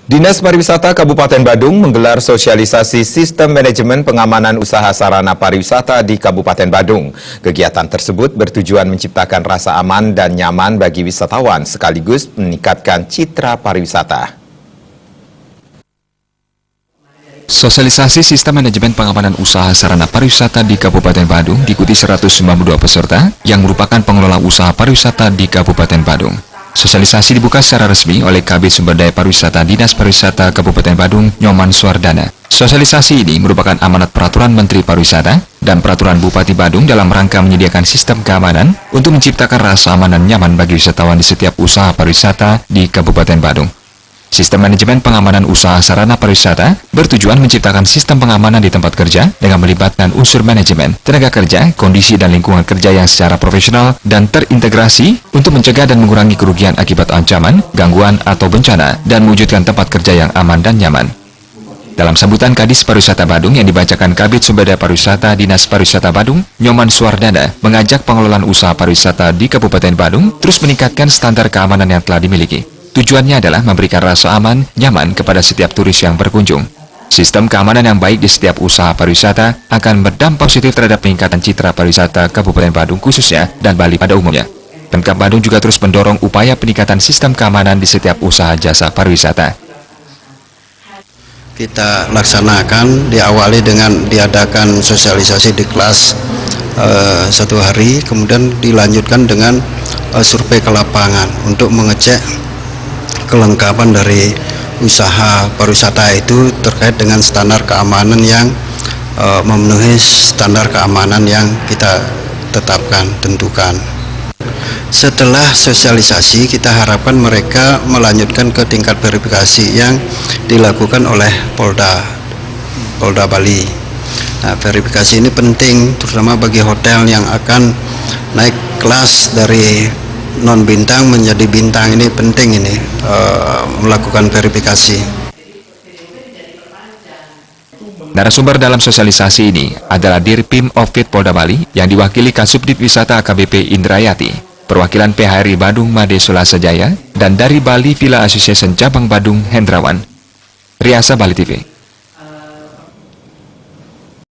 Dinas Pariwisata Kabupaten Badung menggelar sosialisasi sistem manajemen pengamanan usaha sarana pariwisata di Kabupaten Badung. Kegiatan tersebut bertujuan menciptakan rasa aman dan nyaman bagi wisatawan sekaligus meningkatkan citra pariwisata. Sosialisasi sistem manajemen pengamanan usaha sarana pariwisata di Kabupaten Badung diikuti 192 peserta yang merupakan pengelola usaha pariwisata di Kabupaten Badung. Sosialisasi dibuka secara resmi oleh Kabid Sumber Daya Pariwisata Dinas Pariwisata Kabupaten Badung, Nyoman Suardana. Sosialisasi ini merupakan amanat Peraturan Menteri Pariwisata dan Peraturan Bupati Badung dalam rangka menyediakan sistem keamanan untuk menciptakan rasa aman dan nyaman bagi wisatawan di setiap usaha pariwisata di Kabupaten Badung. Sistem manajemen pengamanan usaha sarana pariwisata bertujuan menciptakan sistem pengamanan di tempat kerja dengan melibatkan unsur manajemen, tenaga kerja, kondisi dan lingkungan kerja yang secara profesional dan terintegrasi untuk mencegah dan mengurangi kerugian akibat ancaman, gangguan, atau bencana dan mewujudkan tempat kerja yang aman dan nyaman. Dalam sambutan Kadis Pariwisata Badung yang dibacakan Kabid Sumber Daya Pariwisata Dinas Pariwisata Badung, Nyoman Suardana mengajak pengelolaan usaha pariwisata di Kabupaten Badung terus meningkatkan standar keamanan yang telah dimiliki. Tujuannya adalah memberikan rasa aman, nyaman kepada setiap turis yang berkunjung. Sistem keamanan yang baik di setiap usaha pariwisata akan berdampak positif terhadap peningkatan citra pariwisata Kabupaten Badung khususnya dan Bali pada umumnya. Pemkab Badung juga terus mendorong upaya peningkatan sistem keamanan di setiap usaha jasa pariwisata. Kita laksanakan diawali dengan diadakan sosialisasi di kelas 1 hari, kemudian dilanjutkan dengan survei ke lapangan untuk mengecek kelengkapan dari usaha pariwisata itu terkait dengan standar keamanan yang memenuhi standar keamanan yang kita tetapkan, tentukan. Setelah sosialisasi, kita harapkan mereka melanjutkan ke tingkat verifikasi yang dilakukan oleh Polda Bali. Nah, verifikasi ini penting terutama bagi hotel yang akan naik kelas dari non bintang menjadi bintang. Ini penting ini melakukan verifikasi. Narasumber dalam sosialisasi ini adalah Dirpim Ofit Polda Bali yang diwakili Kasubdit Wisata AKBP Indrayati, perwakilan PHRI Badung Made Sulasa Jaya, dan dari Bali Villa Association Cabang Badung Hendrawan. Riasa Bali TV.